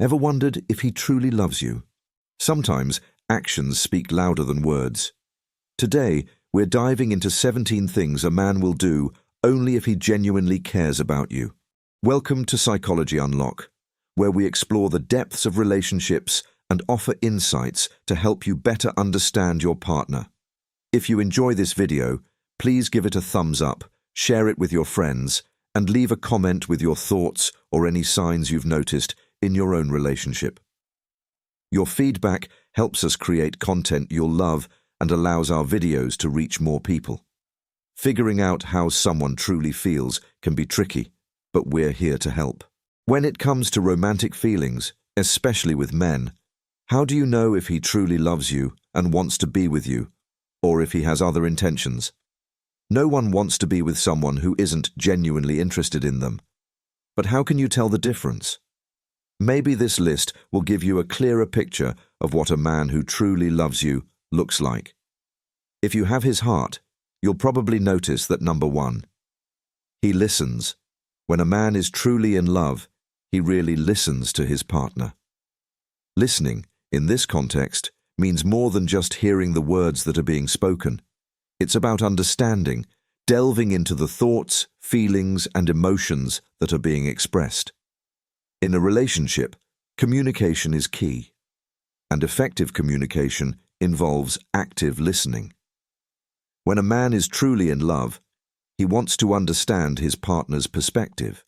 Ever wondered if he truly loves you? Sometimes actions speak louder than words. Today, we're diving into 17 things a man will do only if he genuinely cares about you. Welcome to Psychology Unlock, where we explore the depths of relationships and offer insights to help you better understand your partner. If you enjoy this video, please give it a thumbs up, share it with your friends, and leave a comment with your thoughts or any signs you've noticed in your own relationship. Your feedback helps us create content you'll love and allows our videos to reach more people. Figuring out how someone truly feels can be tricky, but we're here to help. When it comes to romantic feelings, especially with men, how do you know if he truly loves you and wants to be with you, or if he has other intentions? No one wants to be with someone who isn't genuinely interested in them. But how can you tell the difference? Maybe this list will give you a clearer picture of what a man who truly loves you looks like. If you have his heart, you'll probably notice that number 1, he listens. When a man is truly in love, he really listens to his partner. Listening, in this context, means more than just hearing the words that are being spoken. It's about understanding, delving into the thoughts, feelings, and emotions that are being expressed. In a relationship, communication is key, and effective communication involves active listening. When a man is truly in love, he wants to understand his partner's perspective.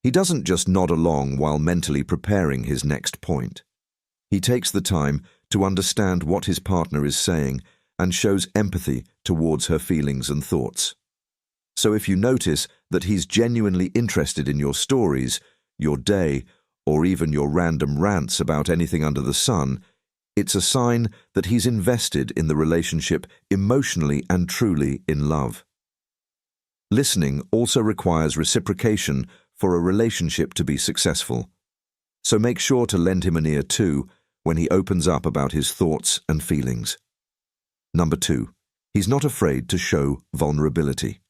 He doesn't just nod along while mentally preparing his next point. He takes the time to understand what his partner is saying and shows empathy towards her feelings and thoughts. So if you notice that he's genuinely interested in your stories, your day, or even your random rants about anything under the sun, it's a sign that he's invested in the relationship emotionally and truly in love. Listening also requires reciprocation for a relationship to be successful. So make sure to lend him an ear too when he opens up about his thoughts and feelings. Number 2, he's not afraid to show vulnerability.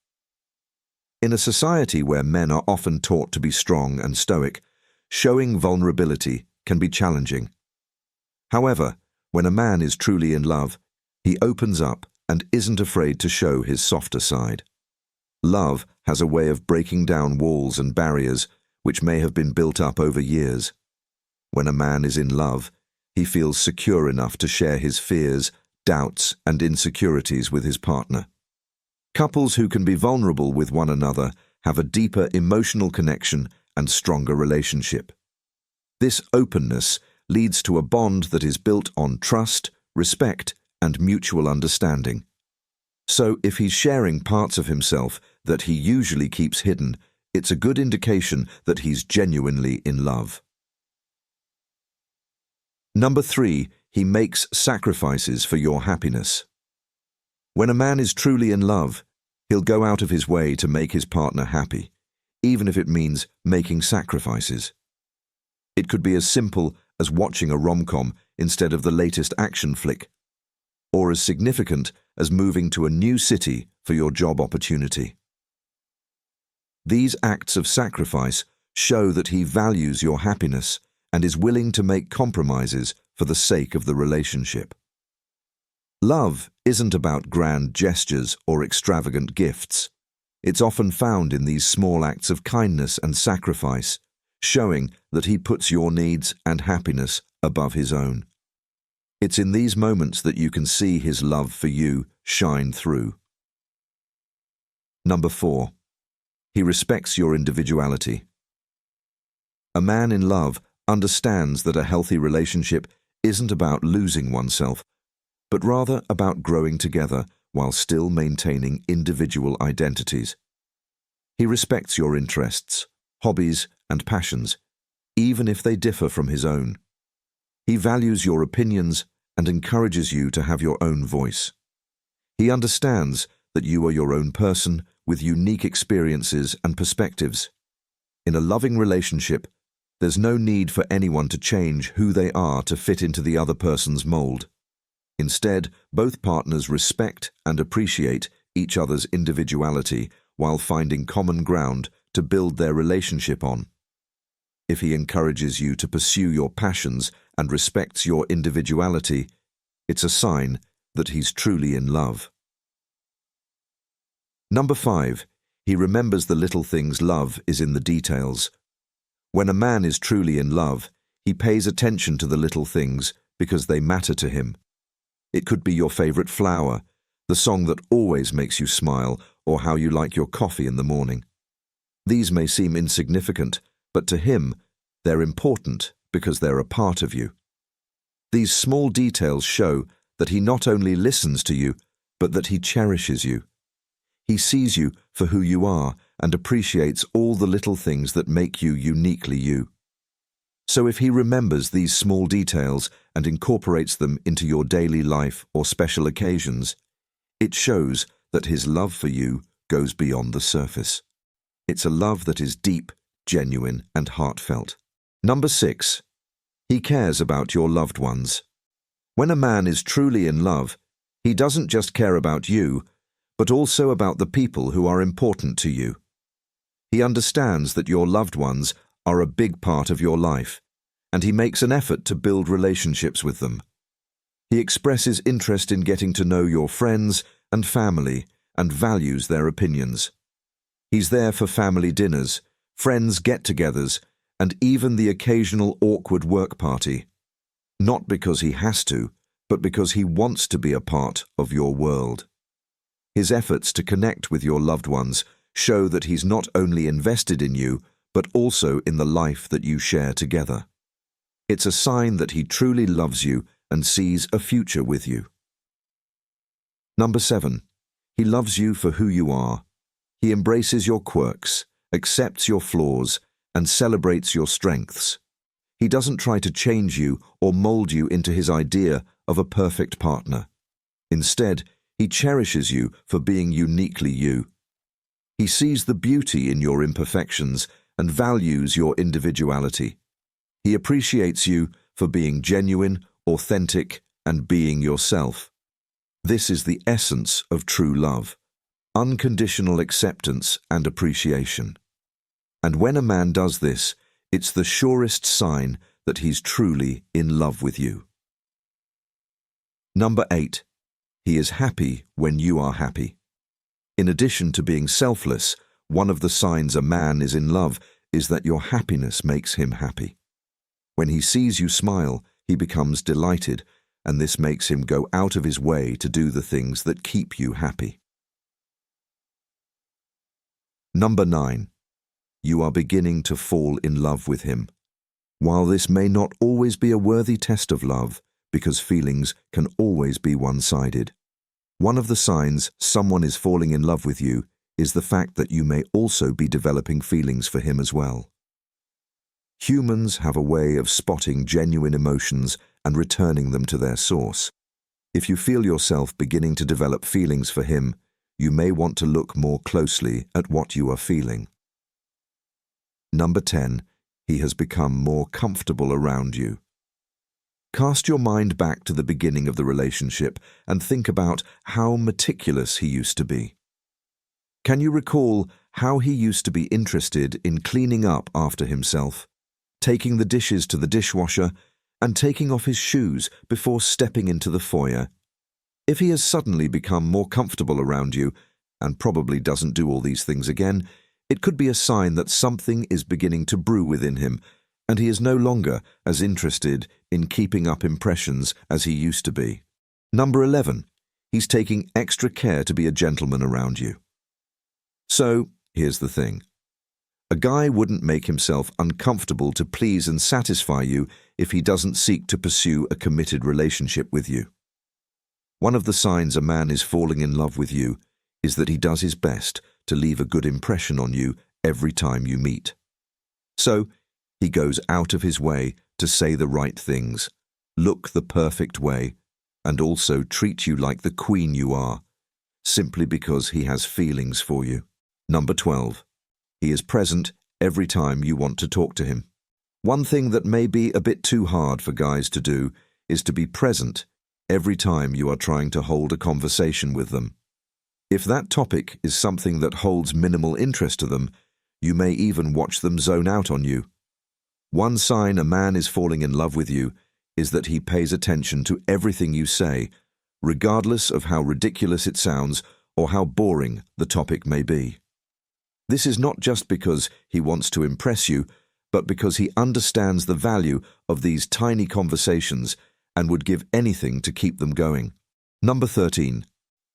In a society where men are often taught to be strong and stoic, showing vulnerability can be challenging. However, when a man is truly in love, he opens up and isn't afraid to show his softer side. Love has a way of breaking down walls and barriers which may have been built up over years. When a man is in love, he feels secure enough to share his fears, doubts, and insecurities with his partner. Couples who can be vulnerable with one another have a deeper emotional connection and stronger relationship. This openness leads to a bond that is built on trust, respect, and mutual understanding. So if he's sharing parts of himself that he usually keeps hidden, it's a good indication that he's genuinely in love. Number 3, he makes sacrifices for your happiness. When a man is truly in love, he'll go out of his way to make his partner happy, even if it means making sacrifices. It could be as simple as watching a rom-com instead of the latest action flick, or as significant as moving to a new city for your job opportunity. These acts of sacrifice show that he values your happiness and is willing to make compromises for the sake of the relationship. Love isn't about grand gestures or extravagant gifts. It's often found in these small acts of kindness and sacrifice, showing that he puts your needs and happiness above his own. It's in these moments that you can see his love for you shine through. Number 4, he respects your individuality. A man in love understands that a healthy relationship isn't about losing oneself, but rather about growing together while still maintaining individual identities. He respects your interests, hobbies, and passions, even if they differ from his own. He values your opinions and encourages you to have your own voice. He understands that you are your own person with unique experiences and perspectives. In a loving relationship, there's no need for anyone to change who they are to fit into the other person's mold. Instead, both partners respect and appreciate each other's individuality while finding common ground to build their relationship on. If he encourages you to pursue your passions and respects your individuality, it's a sign that he's truly in love. Number 5. He remembers the little things. Love is in the details. When a man is truly in love, he pays attention to the little things because they matter to him. It could be your favorite flower, the song that always makes you smile, or how you like your coffee in the morning. These may seem insignificant, but to him, they're important because they're a part of you. These small details show that he not only listens to you, but that he cherishes you. He sees you for who you are and appreciates all the little things that make you uniquely you. So if he remembers these small details and incorporates them into your daily life or special occasions, it shows that his love for you goes beyond the surface. It's a love that is deep, genuine, and heartfelt. Number 6. He cares about your loved ones. When a man is truly in love, he doesn't just care about you, but also about the people who are important to you. He understands that your loved ones are a big part of your life, and he makes an effort to build relationships with them. He expresses interest in getting to know your friends and family and values their opinions. He's there for family dinners, friends get-togethers, and even the occasional awkward work party. Not because he has to, but because he wants to be a part of your world. His efforts to connect with your loved ones show that he's not only invested in you, but also in the life that you share together. It's a sign that he truly loves you and sees a future with you. Number 7. He loves you for who you are. He embraces your quirks, accepts your flaws, and celebrates your strengths. He doesn't try to change you or mold you into his idea of a perfect partner. Instead, he cherishes you for being uniquely you. He sees the beauty in your imperfections and values your individuality. He appreciates you for being genuine, authentic, and being yourself. This is the essence of true love: unconditional acceptance and appreciation. And when a man does this, it's the surest sign that he's truly in love with you. Number 8. He is happy when you are happy. In addition to being selfless, one of the signs a man is in love is that your happiness makes him happy. When he sees you smile, he becomes delighted, and this makes him go out of his way to do the things that keep you happy. Number 9. You are beginning to fall in love with him. While this may not always be a worthy test of love, because feelings can always be one-sided, one of the signs someone is falling in love with you is the fact that you may also be developing feelings for him as well. Humans have a way of spotting genuine emotions and returning them to their source. If you feel yourself beginning to develop feelings for him, you may want to look more closely at what you are feeling. Number 10. He has become more comfortable around you. Cast your mind back to the beginning of the relationship and think about how meticulous he used to be. Can you recall how he used to be interested in cleaning up after himself, taking the dishes to the dishwasher, and taking off his shoes before stepping into the foyer? If he has suddenly become more comfortable around you, and probably doesn't do all these things again, it could be a sign that something is beginning to brew within him, and he is no longer as interested in keeping up impressions as he used to be. Number 11. He's taking extra care to be a gentleman around you. So, here's the thing. A guy wouldn't make himself uncomfortable to please and satisfy you if he doesn't seek to pursue a committed relationship with you. One of the signs a man is falling in love with you is that he does his best to leave a good impression on you every time you meet. So, he goes out of his way to say the right things, look the perfect way, and also treat you like the queen you are, simply because he has feelings for you. Number 12. He is present every time you want to talk to him. One thing that may be a bit too hard for guys to do is to be present every time you are trying to hold a conversation with them. If that topic is something that holds minimal interest to them, you may even watch them zone out on you. One sign a man is falling in love with you is that he pays attention to everything you say, regardless of how ridiculous it sounds or how boring the topic may be. This is not just because he wants to impress you, but because he understands the value of these tiny conversations and would give anything to keep them going. Number 13.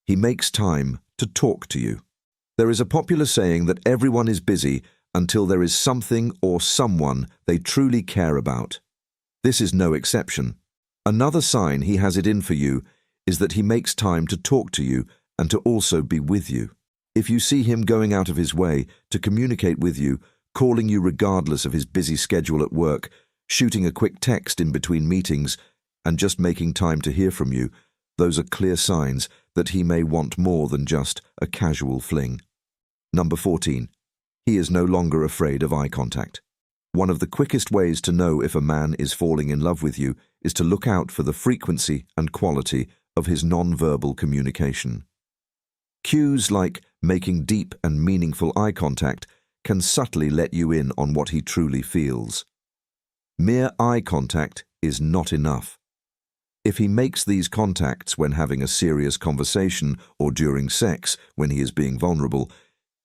He makes time to talk to you. There is a popular saying that everyone is busy until there is something or someone they truly care about. This is no exception. Another sign he has it in for you is that he makes time to talk to you and to also be with you. If you see him going out of his way to communicate with you, calling you regardless of his busy schedule at work, shooting a quick text in between meetings, and just making time to hear from you, those are clear signs that he may want more than just a casual fling. Number 14. He is no longer afraid of eye contact. One of the quickest ways to know if a man is falling in love with you is to look out for the frequency and quality of his non-verbal communication. Cues like making deep and meaningful eye contact can subtly let you in on what he truly feels. Mere eye contact is not enough. If he makes these contacts when having a serious conversation or during sex when he is being vulnerable,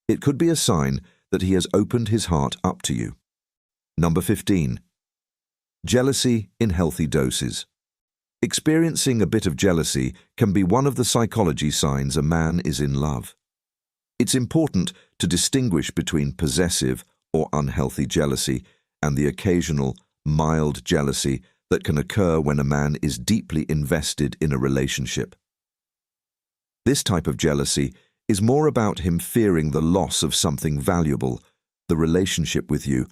it could be a sign that he has opened his heart up to you. Number 15. Jealousy in healthy doses. Experiencing a bit of jealousy can be one of the psychology signs a man is in love. It's important to distinguish between possessive or unhealthy jealousy and the occasional, mild jealousy that can occur when a man is deeply invested in a relationship. This type of jealousy is more about him fearing the loss of something valuable, the relationship with you,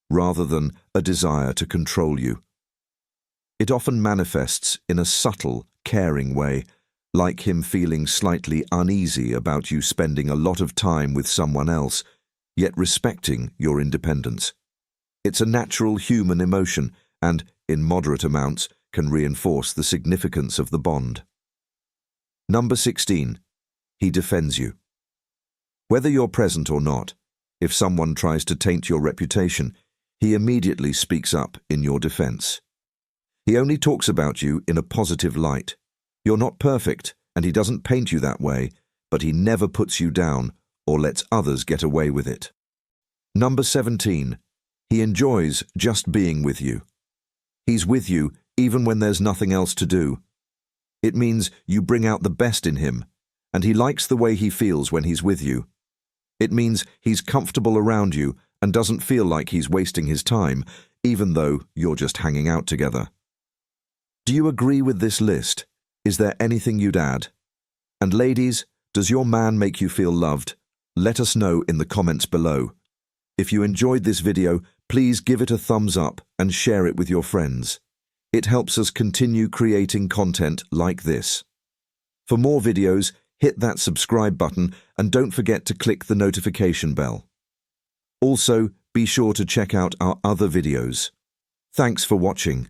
rather than a desire to control you. It often manifests in a subtle, caring way, like him feeling slightly uneasy about you spending a lot of time with someone else, yet respecting your independence. It's a natural human emotion and, in moderate amounts, can reinforce the significance of the bond. Number 16. He defends you. Whether you're present or not, if someone tries to taint your reputation, he immediately speaks up in your defense. He only talks about you in a positive light. You're not perfect, and he doesn't paint you that way, but he never puts you down or lets others get away with it. Number 17. He enjoys just being with you. He's with you even when there's nothing else to do. It means you bring out the best in him, and he likes the way he feels when he's with you. It means he's comfortable around you and doesn't feel like he's wasting his time, even though you're just hanging out together. Do you agree with this list? Is there anything you'd add? And ladies, does your man make you feel loved? Let us know in the comments below. If you enjoyed this video, please give it a thumbs up and share it with your friends. It helps us continue creating content like this. For more videos, hit that subscribe button and don't forget to click the notification bell. Also, be sure to check out our other videos. Thanks for watching.